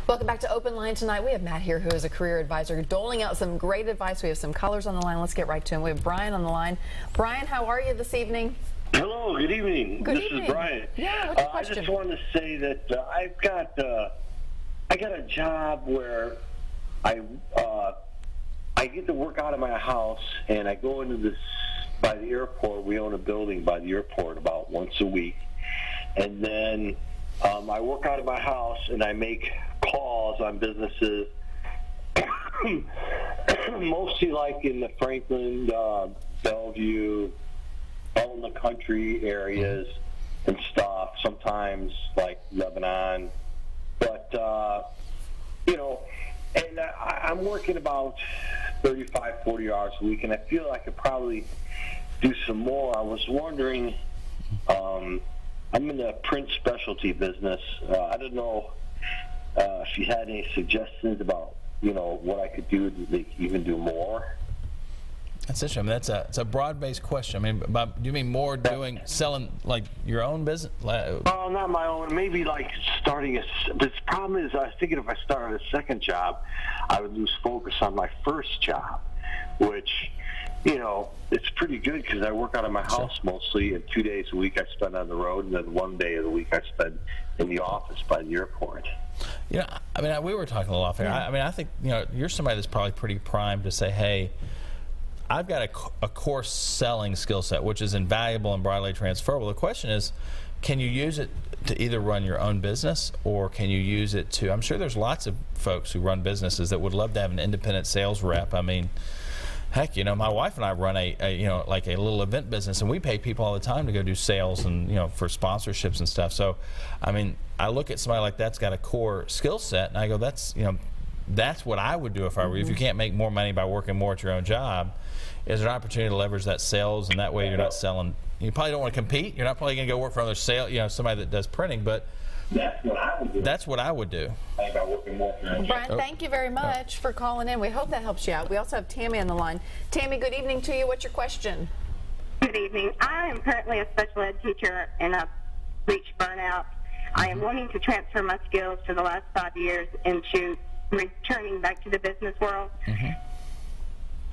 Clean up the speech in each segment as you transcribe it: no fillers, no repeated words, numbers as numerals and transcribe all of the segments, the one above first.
Welcome back to Open Line tonight. We have Matt here, who is a career advisor, doling out some great advice. We have some callers on the line. Let's get right to him. We have Brian on the line. Brian, how are you this evening? Hello, good evening. Good this evening. is Brian. Yeah, what's your question? I just wanted to say that I got a job where I get to work out of my house, and I go into this by the airport. We own a building by the airport about once a week, and then I work out of my house and I make calls on businesses, mostly like in the Franklin, Bellevue, all in the country areas and stuff, sometimes like Lebanon. But, and I'm working about 35, 40 hours a week, and I feel I could probably do some more. I was wondering, I'm in the print specialty business. I don't know if you had any suggestions about, what I could do to even do more. That's interesting. I mean, it's a broad-based question. I mean, do you mean more selling like your own business? Well, not my own. Maybe like starting this problem is, I was thinking if I started a second job, I would lose focus on my first job, which, it's pretty good because I work out of my house mostly, and 2 days a week I spend on the road, and then 1 day of the week I spend in the office by the airport. I mean, we were talking a little off here. Yeah. I mean, I think, you're somebody that's probably pretty primed to say, hey, I've got a core selling skill set, which is invaluable and broadly transferable. The question is, can you use it to either run your own business, or can you use it to, I'm sure there's lots of folks who run businesses that would love to have an independent sales rep. I mean, heck, my wife and I run like a little event business, and we pay people all the time to go do sales and, for sponsorships and stuff. So, I mean, I look at somebody like that's got a core skill set, and I go, that's what I would do if I were you. If you can't make more money by working more at your own job, is there an opportunity to leverage that sales, and that way you're not selling. You probably don't want to compete. You're not probably going to go work for another somebody that does printing, but that's what I would do. That's what I would do. Brian, thank you very much for calling in. We hope that helps you out. We also have Tammy on the line. Tammy, good evening to you. What's your question? Good evening. I am currently a special ed teacher, and I've reached burnout. I am wanting to transfer my skills for the last 5 years into returning back to the business world.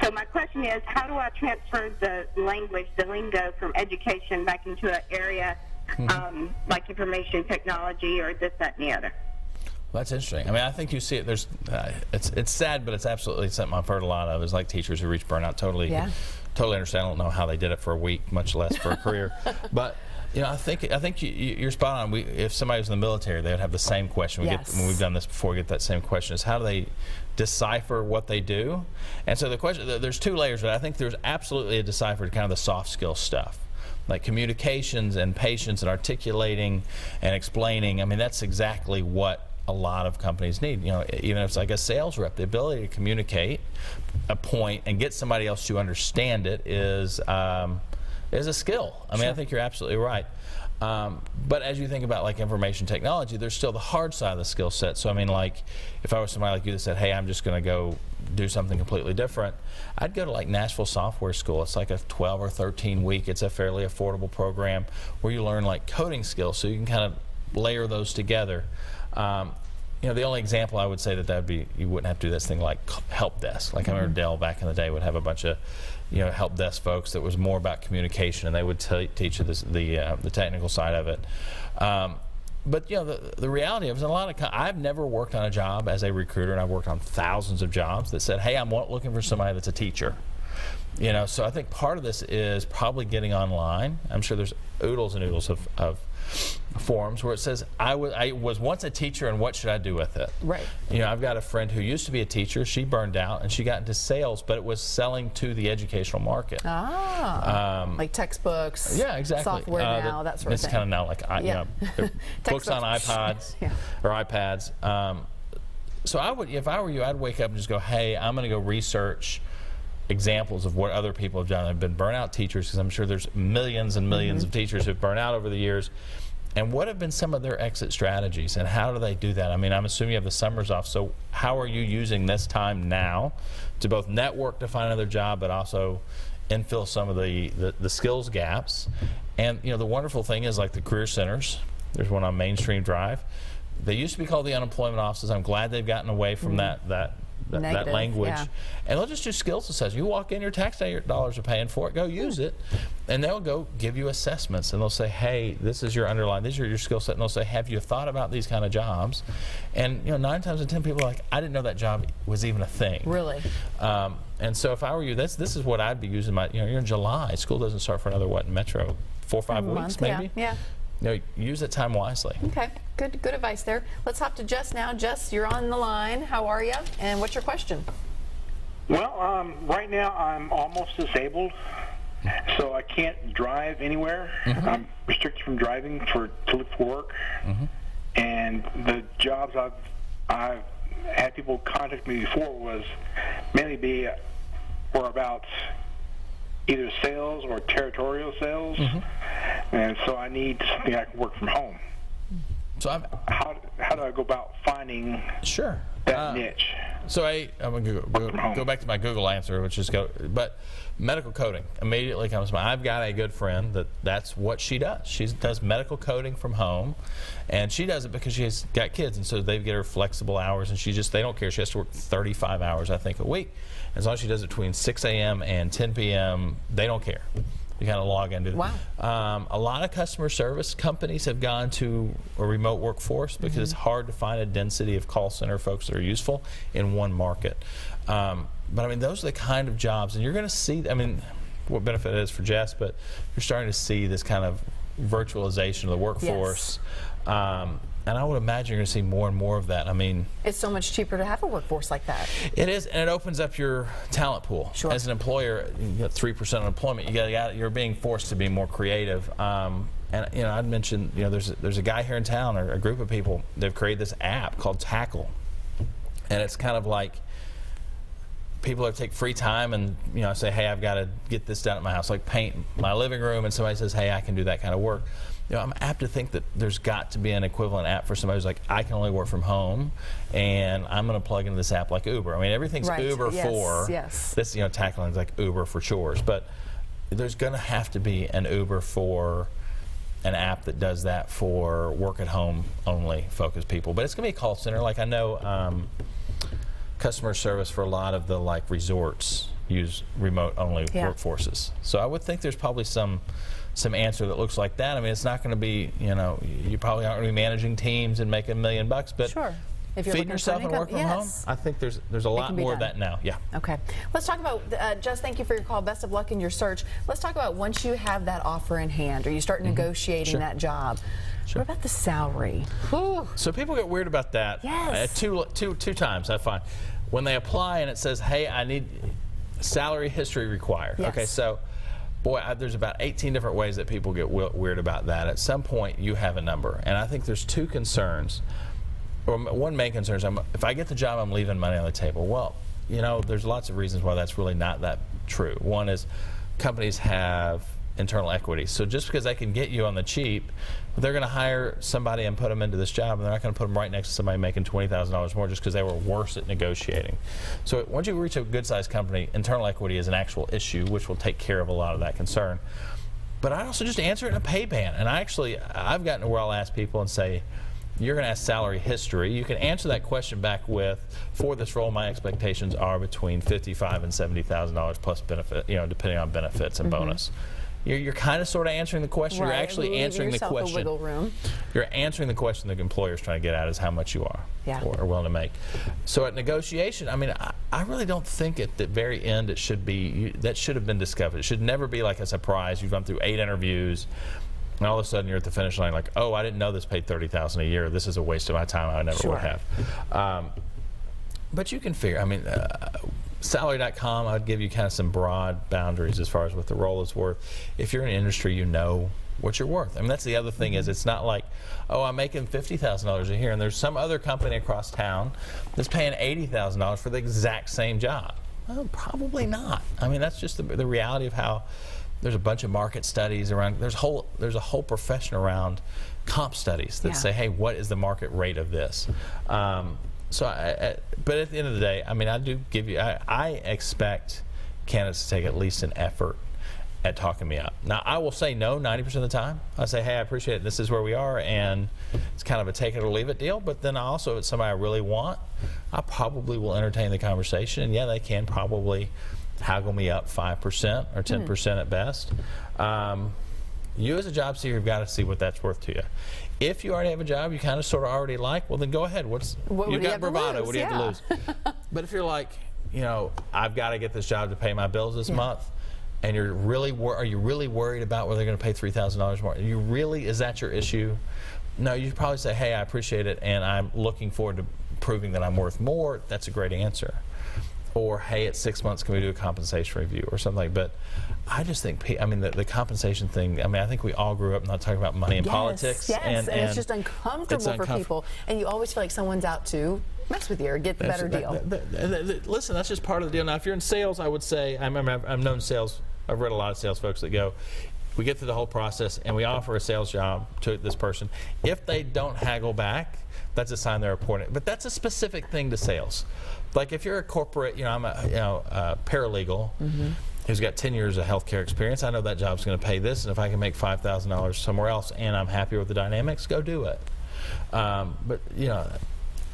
So my question is, how do I transfer the language, the lingo from education back into an area like information technology or this, that, and the other? Well, that's interesting. I mean, I think you see it. There's, it's sad, but it's absolutely something I've heard a lot of. Is like teachers who reach burnout. Totally understand. I don't know how they did it for a week, much less for a career. But I think you're spot on. If somebody was in the military, they would have the same question. When we've done this before, we get that same question: is how do they decipher what they do? And so the question, there's two layers, but I think there's absolutely a decipher to kind of the soft skill stuff, like communications and patience and articulating and explaining. I mean, that's exactly what a lot of companies need. Even if it's like a sales rep, the ability to communicate a point and get somebody else to understand it is a skill. I mean, I think you're absolutely right. But as you think about like information technology, there's still the hard side of the skill set. So I mean, like if I was somebody like you that said, hey, I'm just going to go do something completely different, I'd go to like Nashville Software School. It's like a 12 or 13 week, it's a fairly affordable program where you learn like coding skills, so you can kind of layer those together. The only example I would say that would be, you wouldn't have to do this thing like help desk. Like I remember Dell back in the day would have a bunch of help desk folks that was more about communication, and they would teach you the technical side of it. But the reality of it is, I've never worked on a job as a recruiter, and I've worked on thousands of jobs that said, hey, I'm looking for somebody that's a teacher. So I think part of this is probably getting online. I'm sure there's oodles and oodles of forums where it says, I was once a teacher, and what should I do with it? Right. I've got a friend who used to be a teacher. She burned out, and she got into sales, but it was selling to the educational market. Like textbooks. Yeah, exactly. Software now, that sort of thing. It's kind of now like books on iPods or iPads. So I would, if I were you, I'd wake up and just go, hey, I'm going to go research examples of what other people have done. I've been burnout teachers, because I'm sure there's millions and millions of teachers who've burned out over the years. And what have been some of their exit strategies, and how do they do that? I mean, I'm assuming you have the summers off, so how are you using this time now to both network to find another job, but also infill some of the skills gaps? And the wonderful thing is, like the career centers, there's one on Mainstream Drive. they used to be called the unemployment offices. I'm glad they've gotten away from that language. Yeah. And they'll just do skills assessments. You walk in, your tax dollars are paying for it, go use it. And they'll go give you assessments, and they'll say, hey, this is your underlying, these are your skill set. And they'll say, have you thought about these kind of jobs? And 9 times out of 10 people are like, I didn't know that job was even a thing. Really? And so if I were you, this is what I'd be using. You're in July. School doesn't start for another, what, in Metro? 4 or 5 weeks, maybe? Yeah. Use that time wisely. Okay, good advice there. Let's hop to Jess now. Jess, you're on the line. How are you? And what's your question? Well, right now I'm almost disabled, so I can't drive anywhere. I'm restricted from driving to look for work. And the jobs I've had people contact me before was mainly were about either sales or territorial sales, and so I need something I can work from home. So how do I go about finding that niche? So I'm going to go back to my Google answer, which is but medical coding immediately comes to mind. I've got a good friend that's what she does. She does medical coding from home, and she does it because she's got kids, and so they get her flexible hours, and they don't care. She has to work 35 hours, I think, a week. As long as she does it between 6 a.m. and 10 p.m., they don't care. You kind of log into it. Wow. A lot of customer service companies have gone to a remote workforce because it's hard to find a density of call center folks that are useful in one market. But I mean, those are the kind of jobs, and you're going to see, I mean, what benefit it is for Jess, but you're starting to see this kind of virtualization of the workforce. Yes. And I would imagine you're going to see more and more of that. I mean, it's so much cheaper to have a workforce like that. It is, and it opens up your talent pool. Sure. As an employer, you got 3% unemployment. You're being forced to be more creative. And I'd mentioned, there's a guy here in town, or a group of people. They've created this app called Tackle, and it's kind of like people that take free time and say, hey, I've got to get this done at my house, like paint my living room, and somebody says, hey, I can do that kind of work. I'm apt to think that there's got to be an equivalent app for somebody who's like, I can only work from home, and I'm going to plug into this app like Uber. I mean, everything's Uber for this. Tackling is like Uber for chores, but there's going to have to be an Uber for an app that does that for work at home only focused people. But it's going to be a call center. Like I know customer service for a lot of the resorts use remote only workforces. So I would think there's probably some answer that looks like that. I mean, it's not going to be, you probably aren't going to be managing teams and making $1 million, but if you're feeding yourself and working from home, I think there's a lot more of that now. Yeah. Okay. Let's talk about, Jess, thank you for your call. Best of luck in your search. Let's talk about once you have that offer in hand, or you start negotiating that job. What about the salary? Whew. So people get weird about that. Yes. Two times I find. When they apply and it says, hey, I need salary history required. Yes. Okay, so boy, there's about 18 different ways that people get weird about that. At some point, you have a number. And I think there's two concerns. Or one main concern is, if I get the job, I'm leaving money on the table. Well, there's lots of reasons why that's really not that true. One is companies have internal equity. So just because they can get you on the cheap, they're going to hire somebody and put them into this job, and they're not going to put them right next to somebody making $20,000 more just because they were worse at negotiating. So once you reach a good-sized company, internal equity is an actual issue, which will take care of a lot of that concern. But I also just answer it in a pay band. And I've gotten to where I'll ask people and say, you're going to ask salary history. You can answer that question back with, for this role, my expectations are between $55,000 and $70,000 plus benefit, depending on benefits and bonus. You're kind of sort of answering the question. You're actually answering the question. Wiggle room. You're answering the question the employer's trying to get at is how much you are or willing to make. So at negotiation, I mean, I really don't think at the very end it should be, that should have been discovered. It should never be like a surprise. You've gone through 8 interviews, and all of a sudden you're at the finish line like, oh, I didn't know this paid $30,000 a year. This is a waste of my time. I never would have. But you can figure, I mean, salary.com, I'd give you kind of some broad boundaries as far as what the role is worth. If you're in an industry, you know what you're worth. I mean, that's the other thing is it's not like, oh, I'm making $50,000 a year, and there's some other company across town that's paying $80,000 for the exact same job. Well, probably not. I mean, that's just the reality of how there's a bunch of market studies around. There's a whole profession around comp studies that say, hey, what is the market rate of this? But at the end of the day, I mean, I do give you, I expect candidates to take at least an effort at talking me up. Now, I will say no 90% of the time. I say, hey, I appreciate it. This is where we are, and it's kind of a take it or leave it deal. But then also, if it's somebody I really want, I probably will entertain the conversation. And yeah, they can probably haggle me up 5% or 10% at best. You as a job seeker, you've got to see what that's worth to you. If you already have a job you kind of sort of already like, well, then go ahead. You've got bravado. What do you have to lose? But if you're like, you know, I've got to get this job to pay my bills this month, and are you really worried about whether they're going to pay $3,000 more? Is that your issue? No, you probably say, hey, I appreciate it, and I'm looking forward to proving that I'm worth more. That's a great answer. Or, hey, it's 6 months, can we do a compensation review or something? But I just think, I mean, the compensation thing, I mean, I think we all grew up not talking about money and politics. Yes, and it's just uncomfortable for people. And you always feel like someone's out to mess with you or get the better deal. Listen, that's just part of the deal. Now, if you're in sales, I would say, I remember I've known sales, I've read a lot of sales folks that go, we get through the whole process and we offer a sales job to this person. If they don't haggle back, that's a sign they're important. But that's a specific thing to sales. Like if you're a corporate, you know, I'm a paralegal who's got 10 years of healthcare experience. I know that job's going to pay this, and if I can make $5,000 somewhere else and I'm happier with the dynamics, go do it. But you know,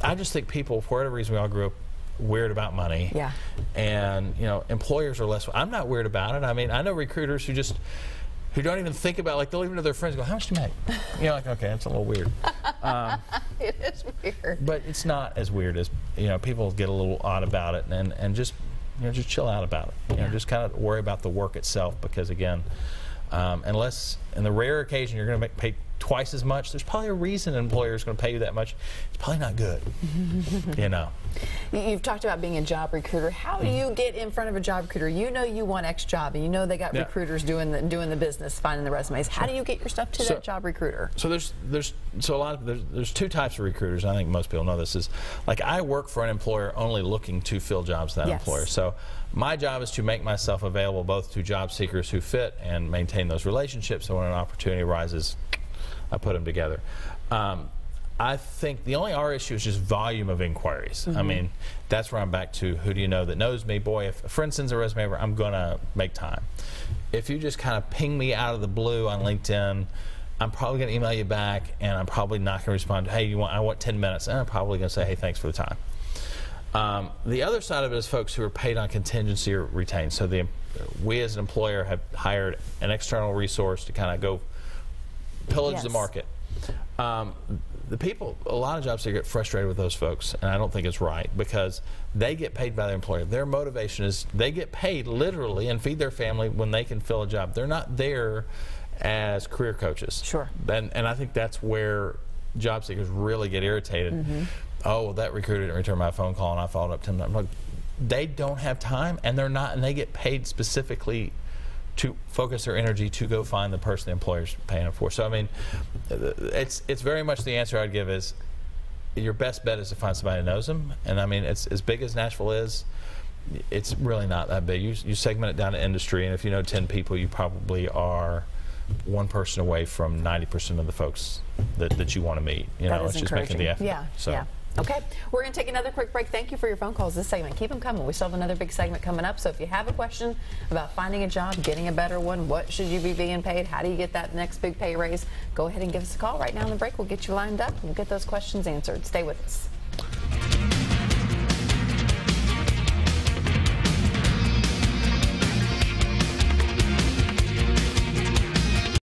I just think people, for whatever reason, we all grew up weird about money. Yeah. And you know, employers are less. I'm not weird about it. I mean, I know recruiters who don't even think about, like, they'll even to their friends go, how much do you make? You know, like, okay, that's a little weird. It is weird. But it's not as weird as, you know, people get a little odd about it, and just, you know, just chill out about it. You know, just kind of worry about the work itself, because again, unless, in the rare occasion you're going to pay twice as much, there's probably a reason an employer is going to pay you that much. It's probably not good. You know. You've talked about being a job recruiter. How do you get in front of a job recruiter? You know you want X job, and you know they got recruiters doing the business, finding the resumes. How do you get your stuff to that job recruiter? So there's two types of recruiters. I think most people know this. Is like, I work for an employer only looking to fill jobs for that employer. So my job is to make myself available both to job seekers who fit and maintain those relationships. So when an opportunity arises, I put them together. I think our issue is just volume of inquiries. I mean, that's where I'm back to, who do you know that knows me? Boy, if a friend sends a resume over, I'm going to make time. If you just kind of ping me out of the blue on LinkedIn, I'm probably going to email you back, and I'm probably not going to respond to, hey, I want 10 minutes. And I'm probably going to say, hey, thanks for the time. The other side of it is folks who are paid on contingency or retained. So we as an employer have hired an external resource to kind of go pillage the market. A lot of job seekers get frustrated with those folks, and I don't think it's right, because they get paid by their employer. Their motivation is they get paid literally and feed their family when they can fill a job. They're not there as career coaches. Sure. And I think that's where job seekers really get irritated. Oh, well, that recruiter didn't return my phone call and I followed up to them. I'm like, they don't have time, and they get paid specifically to focus their energy to go find the person the employer's paying them for. So I mean, it's very much the answer I'd give is, your best bet is to find somebody who knows them. And I mean, it's as big as Nashville is, it's really not that big. You segment it down to industry, and if you know 10 people, you probably are one person away from 90% of the folks that you want to meet. You know, it's just making the effort. Yeah. So. Yeah. Okay, we're going to take another quick break. Thank you for your phone calls this segment. Keep them coming. We still have another big segment coming up. So if you have a question about finding a job, getting a better one, what should you be being paid, how do you get that next big pay raise, go ahead and give us a call right now on the break. We'll get you lined up. We'll get those questions answered. Stay with us.